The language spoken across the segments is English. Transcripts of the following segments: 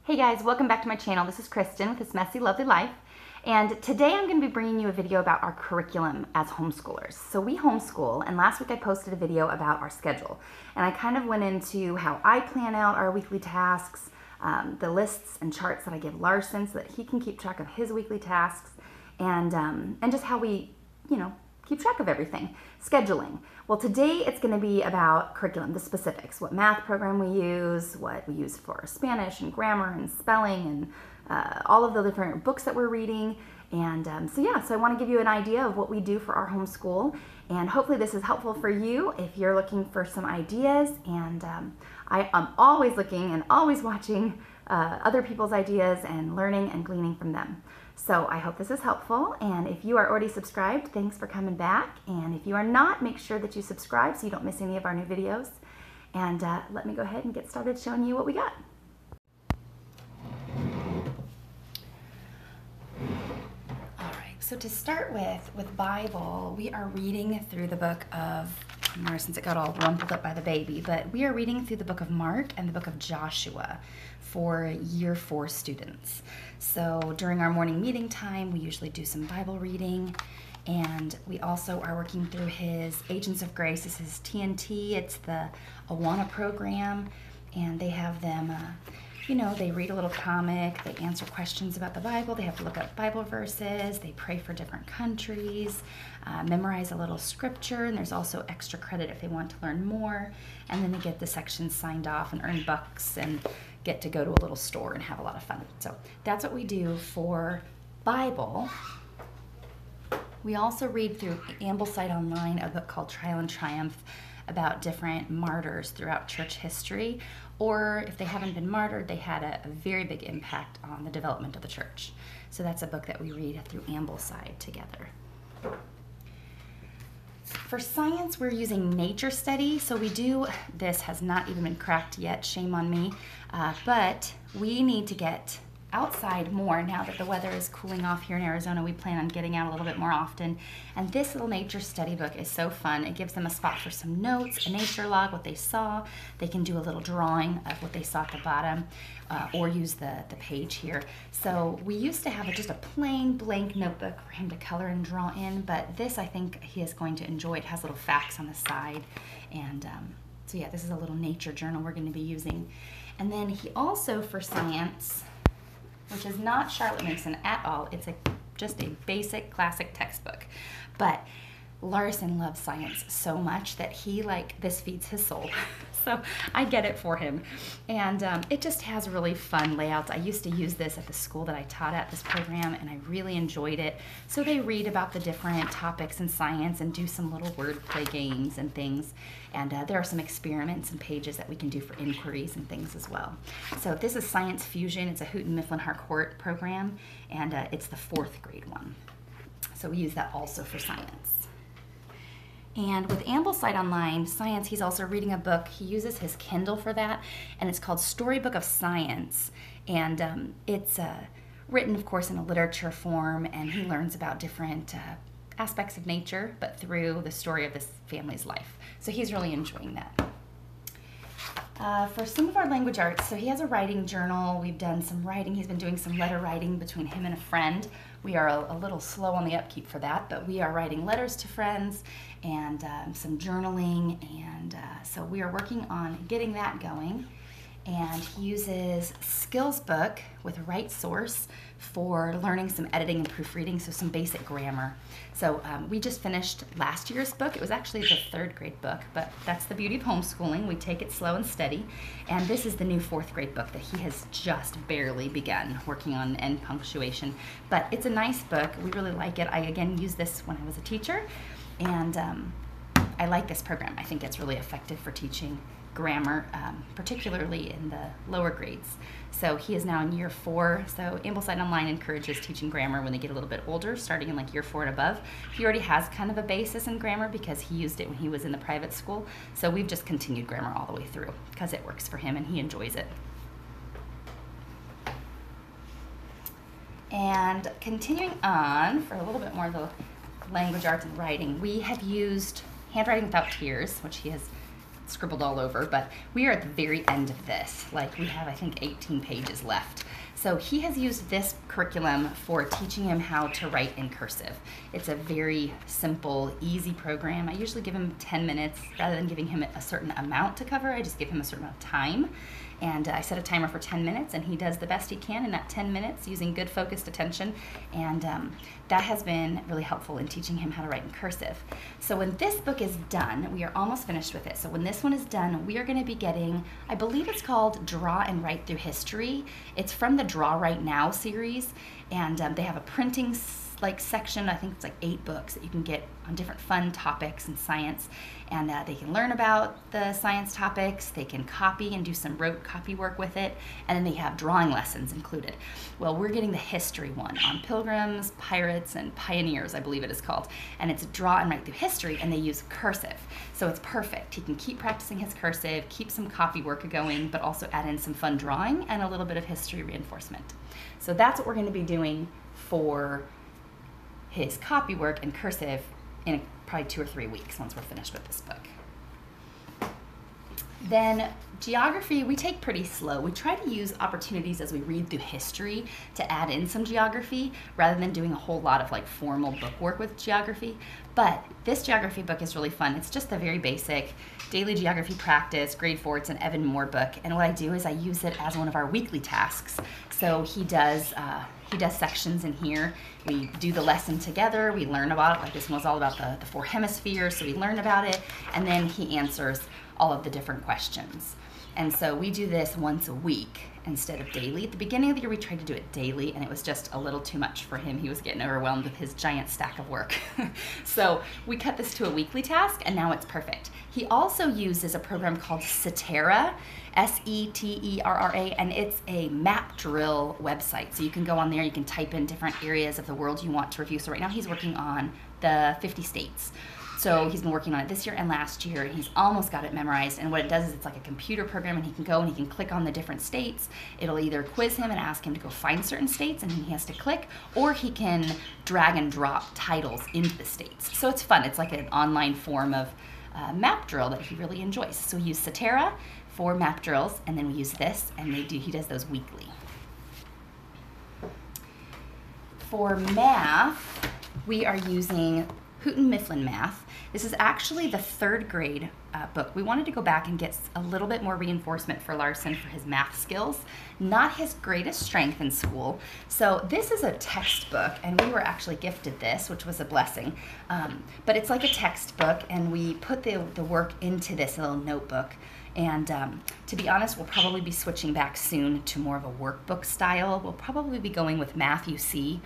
Hey guys, welcome back to my channel. This is Kristen with This Messy Lovely Life. And today I'm going to be bringing you a video about our curriculum as homeschoolers. So we homeschool, and last week I posted a video about our schedule. And I kind of went into how I plan out our weekly tasks, the lists and charts that I give Larson so that he can keep track of his weekly tasks, and just how we, keep track of everything. Scheduling. Well, today it's going to be about curriculum, the specifics, what math program we use, what we use for Spanish and grammar and spelling, and all of the different books that we're reading. And so I want to give you an idea of what we do for our homeschool, and hopefully this is helpful for you if you're looking for some ideas. And I am always looking and always watching other people's ideas and learning and gleaning from them. So I hope this is helpful, and if you are already subscribed, thanks for coming back. And if you are not, make sure that you subscribe so you don't miss any of our new videos. And let me go ahead and get started showing you what we got. So to start with Bible, we are reading through the book of, since it got all rumpled up by the baby, but we are reading through the book of Mark and the book of Joshua for Year 4 students. So during our morning meeting time, we usually do some Bible reading, and we also are working through his Agents of Grace. This is TNT, it's the Awana program, and they have them they read a little comic, they answer questions about the Bible, they have to look up Bible verses, they pray for different countries, memorize a little scripture, and there's also extra credit if they want to learn more, and then they get the sections signed off and earn bucks and get to go to a little store and have a lot of fun. So that's what we do for Bible. We also read through Ambleside online a book called Trial and Triumph about different martyrs throughout church history, or if they haven't been martyred, they had a very big impact on the development of the church. So that's a book that we read through Ambleside together. For science, we're using nature study. So this has not even been cracked yet, shame on me, but we need to get outside more now that the weather is cooling off here in Arizona. We plan on getting out a little bit more often, and this little nature study book is so fun. It gives them a spot for some notes, a nature log, what they saw. They can do a little drawing of what they saw at the bottom, or use the page here. So we used to have just a plain blank notebook for him to color and draw in, but this I think he is going to enjoy. It has little facts on the side, and so this is a little nature journal we're going to be using. And then he also, for science, which is not Charlotte Mason at all. It's just a basic classic textbook. But Larson loves science so much that this feeds his soul. So I get it for him. And it just has really fun layouts. I used to use this at the school that I taught at, this program, and I really enjoyed it. So they read about the different topics in science and do some little wordplay games and things. And there are some experiments and pages that we can do for inquiries and things as well. So this is Science Fusion. It's a Houghton Mifflin Harcourt program, and it's the 4th grade one. So we use that also for science. And with Ambleside Online Science, he's also reading a book. He uses his Kindle for that, and it's called Storybook of Science. And it's written, of course, in a literature form, and he learns about different aspects of nature, but through the story of this family's life. So he's really enjoying that. For some of our language arts, so he has a writing journal. We've done some writing. He's been doing some letter writing between him and a friend. We are a little slow on the upkeep for that, but we are writing letters to friends and some journaling, and so we are working on getting that going. And he uses Skills Book with Right Source for learning some editing and proofreading, so some basic grammar. So we just finished last year's book. It was actually the 3rd grade book, but that's the beauty of homeschooling. We take it slow and steady. And this is the new 4th grade book that he has just barely begun working on end punctuation. But it's a nice book. We really like it. I, again, used this when I was a teacher, and I like this program. I think it's really effective for teaching grammar, particularly in the lower grades. So he is now in Year 4. So Ambleside Online encourages teaching grammar when they get a little bit older, starting in Year 4 and above. He already has kind of a basis in grammar because he used it when he was in the private school. So we've just continued grammar all the way through because it works for him and he enjoys it. And continuing on for a little bit more of the language arts and writing, we have used Handwriting Without Tears, which he has scribbled all over, but we are at the very end of this. Like, we have, I think, 18 pages left. So he has used this curriculum for teaching him how to write in cursive. It's a very simple, easy program. I usually give him 10 minutes. Rather than giving him a certain amount to cover, I just give him a certain amount of time. And I set a timer for 10 minutes, and he does the best he can in that 10 minutes using good focused attention. And that has been really helpful in teaching him how to write in cursive. So when this book is done, we are almost finished with it. So when this one is done, we are going to be getting, I believe it's called Draw and Write Through History. It's from the Draw Right Now series, and they have a printing section. I think it's like 8 books that you can get on different fun topics in science, and they can learn about the science topics. They can copy and do some rote copy work with it, and then they have drawing lessons included. Well, we're getting the history one on pilgrims, pirates, and pioneers, I believe it is called, and it's Draw and Write Through History, and they use cursive, so it's perfect. He can keep practicing his cursive, keep some copy work going, but also add in some fun drawing and a little bit of history reinforcement. So that's what we're going to be doing for his copy work and cursive in probably 2 or 3 weeks once we're finished with this book. Then geography, we take pretty slow. We try to use opportunities as we read through history to add in some geography rather than doing a whole lot of like formal book work with geography. But this geography book is really fun. It's just a very basic daily geography practice, grade 4. It's an Evan Moore book. And what I do is I use it as one of our weekly tasks. So he does sections in here. We do the lesson together. We learn about it. Like this one was all about the 4 hemispheres, so we learn about it, and then he answers all of the different questions. And so we do this once a week instead of daily. At the beginning of the year, we tried to do it daily, and it was just a little too much for him. He was getting overwhelmed with his giant stack of work. So we cut this to a weekly task, and now it's perfect. He also uses a program called Seterra, S-E-T-E-R-R-A, and it's a map drill website. So you can go on there, you can type in different areas of the world you want to review. So right now he's working on the 50 states. So he's been working on it this year and last year, and he's almost got it memorized. And what it does is it's like a computer program, and he can go and he can click on the different states. It'll either quiz him and ask him to go find certain states, and then he has to click, or he can drag and drop titles into the states. So it's fun. It's like an online form of map drill that he really enjoys. So we use Seterra for map drills, and then we use this, and he does those weekly. For math, we are using Houghton Mifflin Math. This is actually the 3rd grade book. We wanted to go back and get a little bit more reinforcement for Larson for his math skills. Not his greatest strength in school. So this is a textbook, and we were actually gifted this, which was a blessing. But it's like a textbook, and we put the work into this little notebook. And to be honest, we'll probably be switching back soon to more of a workbook style. We'll probably be going with Math UC.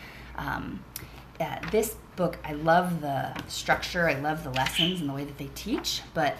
This book, I love the structure, I love the lessons and the way that they teach, but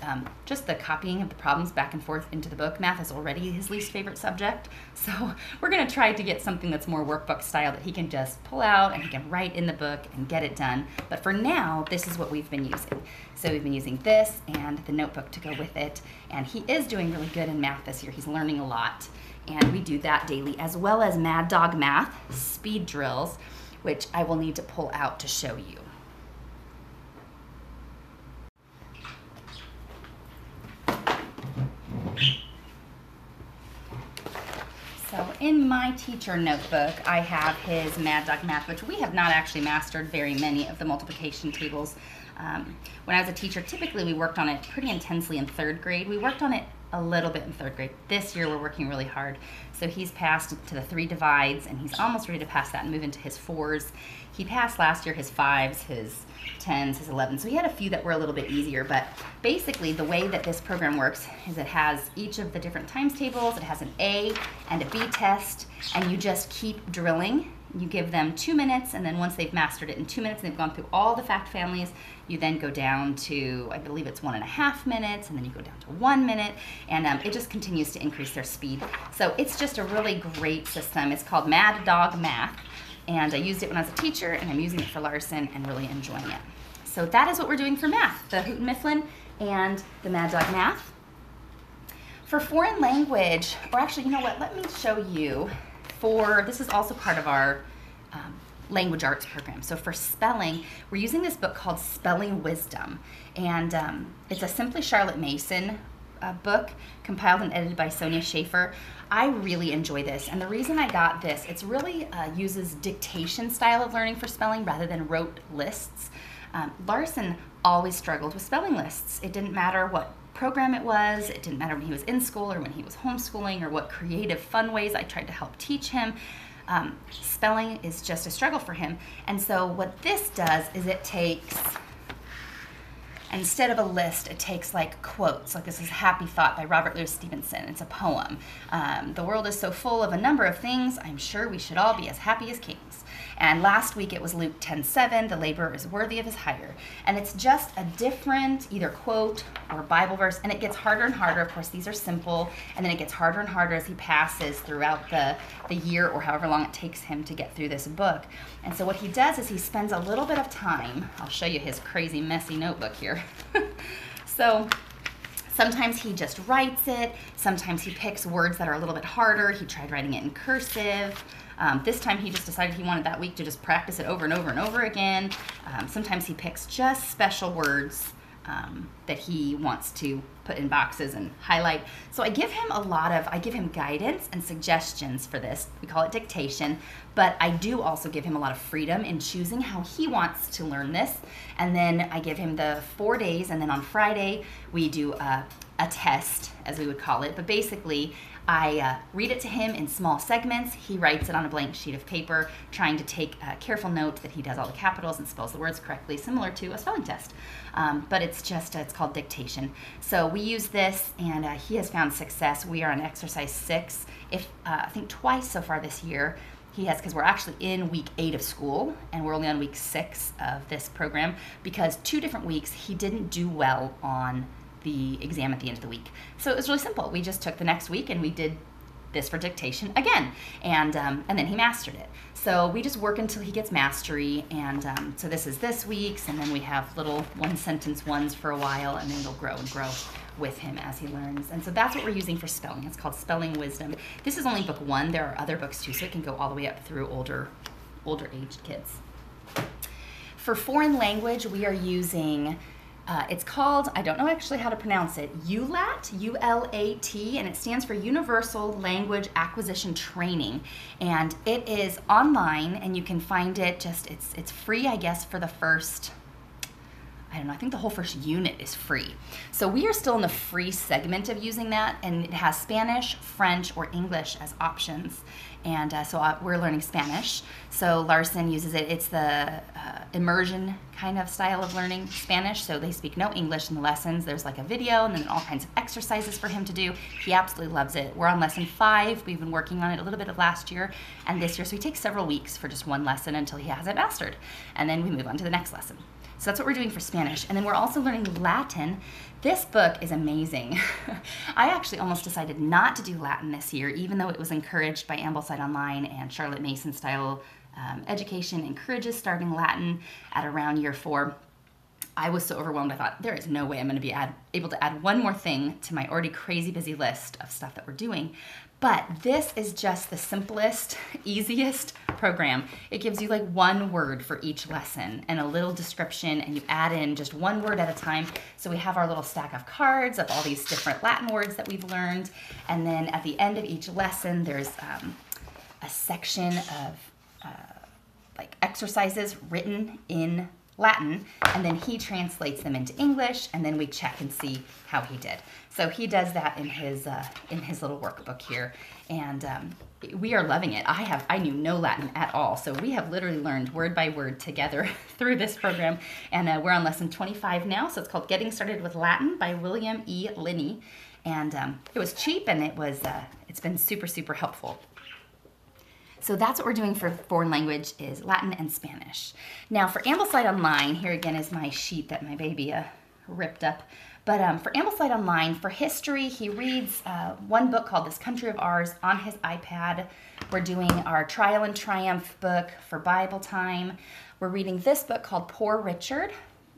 just the copying of the problems back and forth into the book. Math is already his least favorite subject, so we're going to try to get something that's more workbook style that he can just pull out and he can write in the book and get it done. But for now, this is what we've been using. So we've been using this and the notebook to go with it, and he is doing really good in math this year. He's learning a lot, and we do that daily, as well as Mad Dog Math, speed drills, which I will need to pull out to show you. So in my teacher notebook, I have his Mad Dog Math, which we have not actually mastered very many of the multiplication tables. When I was a teacher, typically we worked on it pretty intensely in 3rd grade. We worked on it a little bit in 3rd grade. This year we're working really hard. So he's passed to the 3 divides, and he's almost ready to pass that and move into his 4s. He passed last year his 5s, his 10s, his 11s. So he had a few that were a little bit easier, but basically the way that this program works is it has each of the different times tables, it has an A and a B test, and you just keep drilling. You give them 2 minutes, and then once they've mastered it in 2 minutes and they've gone through all the fact families, you then go down to, I believe it's 1.5 minutes, and then you go down to 1 minute, and it just continues to increase their speed. So it's just a really great system. It's called Mad Dog Math, and I used it when I was a teacher, and I'm using it for Larson and really enjoying it. So that is what we're doing for math, the Houghton Mifflin and the Mad Dog Math. For foreign language, or actually, you know what, let me show you. This is also part of our language arts program. So for spelling, we're using this book called Spelling Wisdom, and it's a Simply Charlotte Mason book, compiled and edited by Sonia Schaefer. I really enjoy this, and the reason I got this, it's really uses dictation style of learning for spelling rather than rote lists. Larson always struggled with spelling lists. It didn't matter what program it was, it didn't matter when he was in school or when he was homeschooling or what creative fun ways I tried to help teach him. Spelling is just a struggle for him. And so what this does is it takes, instead of a list, it takes like quotes. Like this is Happy Thought by Robert Louis Stevenson. It's a poem. The world is so full of a number of things, I'm sure we should all be as happy as kings. And last week it was Luke 10:7, the laborer is worthy of his hire. And it's just a different either quote or Bible verse, and it gets harder and harder. Of course, these are simple, and then it gets harder and harder as he passes throughout the year or however long it takes him to get through this book. And so what he does is he spends a little bit of time. I'll show you his crazy, messy notebook here. So sometimes he just writes it. Sometimes he picks words that are a little bit harder. He tried writing it in cursive. This time he just decided he wanted that week to just practice it over and over and over again. Sometimes he picks just special words that he wants to put in boxes and highlight. So I give him guidance and suggestions for this. We call it dictation, but I do also give him a lot of freedom in choosing how he wants to learn this. And then I give him the 4 days, and then on Friday we do a test, as we would call it. But basically, I read it to him in small segments. He writes it on a blank sheet of paper, trying to take careful note that he does all the capitals and spells the words correctly, similar to a spelling test. But it's called dictation. So we use this, and he has found success. We are on exercise 6, I think twice so far this year. He has, because we're actually in week 8 of school, and we're only on week 6 of this program, because 2 different weeks he didn't do well on the exam at the end of the week. So it was really simple. We just took the next week and we did this for dictation again, and then he mastered it. So we just work until he gets mastery, and so this is this week's, and then we have little one-sentence ones for a while, and then they'll grow and grow with him as he learns. And so that's what we're using for spelling. It's called Spelling Wisdom. This is only book 1. There are other books too, so it can go all the way up through older aged kids. For foreign language, we are using it's called, I don't know actually how to pronounce it, ULAT, U-L-A-T, and it stands for Universal Language Acquisition Training. And it is online, and you can find it it's free, I guess, for the first, I don't know, I think the whole first unit is free. So we are still in the free segment of using that, and it has Spanish, French, or English as options. And so we're learning Spanish. So Larson uses it. It's the immersion kind of style of learning Spanish. So they speak no English in the lessons. There's like a video and then all kinds of exercises for him to do. He absolutely loves it. We're on lesson 5. We've been working on it a little bit of last year and this year. So we take several weeks for just one lesson until he has it mastered. And then we move on to the next lesson. So that's what we're doing for Spanish. And then we're also learning Latin. This book is amazing. I actually almost decided not to do Latin this year, even though it was encouraged by Ambleside Online, and Charlotte Mason style education encourages starting Latin at around year 4. I was so overwhelmed, I thought, there is no way I'm going to be able to add one more thing to my already crazy busy list of stuff that we're doing. But this is just the simplest, easiest program. It gives you like one word for each lesson and a little description, and you add in just one word at a time. So we have our little stack of cards of all these different Latin words that we've learned. And then at the end of each lesson, there's a section of like exercises written in Latin, and then he translates them into English, and then we check and see how he did. So he does that in his little workbook here, and we are loving it. I knew no Latin at all, so we have literally learned word by word together through this program, and we're on lesson 25 now. So it's called Getting Started with Latin by William E. Linney, and it was cheap, and it's been super, super helpful. So that's what we're doing for foreign language, is Latin and Spanish. Now for Ambleside Online, here again is my sheet that my baby ripped up. But for Ambleside Online, for history, he reads one book called This Country of Ours on his iPad. We're doing our Trial and Triumph book for Bible time. We're reading this book called Poor Richard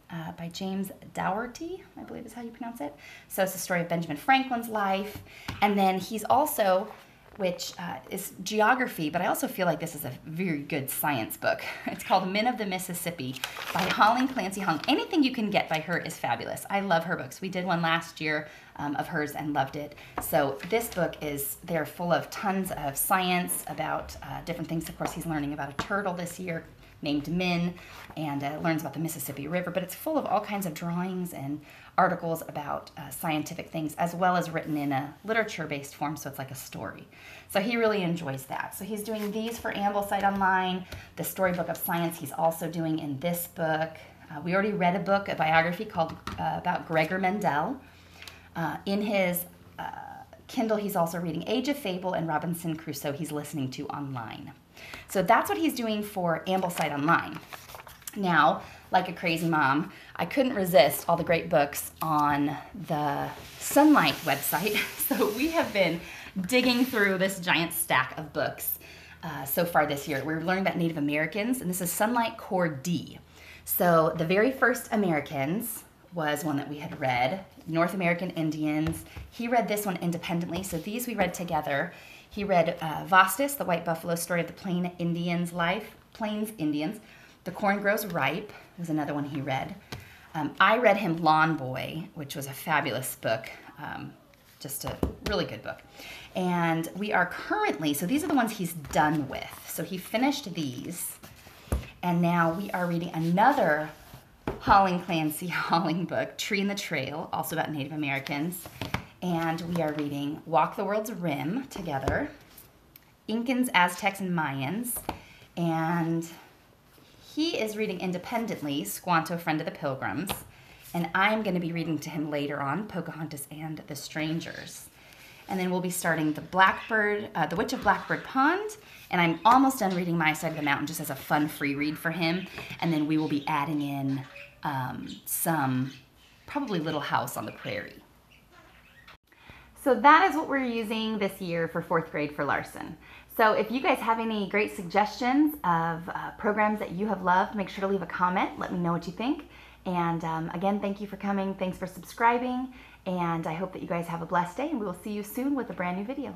by James Dougherty, I believe is how you pronounce it. So it's the story of Benjamin Franklin's life. And then he's also which is geography, but I also feel like this is a very good science book. It's called Men of the Mississippi by Holly Clancy Hung. Anything you can get by her is fabulous. I love her books. We did one last year of hers and loved it. So this book they're full of tons of science about different things. Of course, he's learning about a turtle this year named Min, and learns about the Mississippi River, but it's full of all kinds of drawings and articles about scientific things, as well as written in a literature-based form, so it's like a story. So he really enjoys that. So he's doing these for Ambleside Online, the Storybook of Science he's also doing in this book. We already read a book, a biography called about Gregor Mendel. In his Kindle, he's also reading Age of Fable and Robinson Crusoe he's listening to online. So that's what he's doing for Ambleside Online. Now, like a crazy mom, I couldn't resist all the great books on the Sunlight website. So we have been digging through this giant stack of books so far this year. We're learning about Native Americans, and this is Sunlight Core D. So the very first Americans was one that we had read, North American Indians. He read this one independently, so these we read together. He read Vastus, the White Buffalo Story of the Plains Indians. The Corn Grows Ripe was another one he read. I read him Lawn Boy, which was a fabulous book, just a really good book. And we are currently, so these are the ones he's done with. So he finished these, and now we are reading another Holly Clancy Hawling book, Tree in the Trail, also about Native Americans. And we are reading Walk the World's Rim together, Incans, Aztecs, and Mayans. And he is reading independently Squanto, Friend of the Pilgrims. And I'm going to be reading to him later on Pocahontas and the Strangers. And then we'll be starting The Witch of Blackbird Pond. And I'm almost done reading My Side of the Mountain just as a fun free read for him. And then we will be adding in some, probably Little House on the Prairie. So that is what we're using this year for 4th grade for Larson. So if you guys have any great suggestions of programs that you have loved, make sure to leave a comment. Let me know what you think. And again, thank you for coming. Thanks for subscribing. And I hope that you guys have a blessed day, and we will see you soon with a brand new video.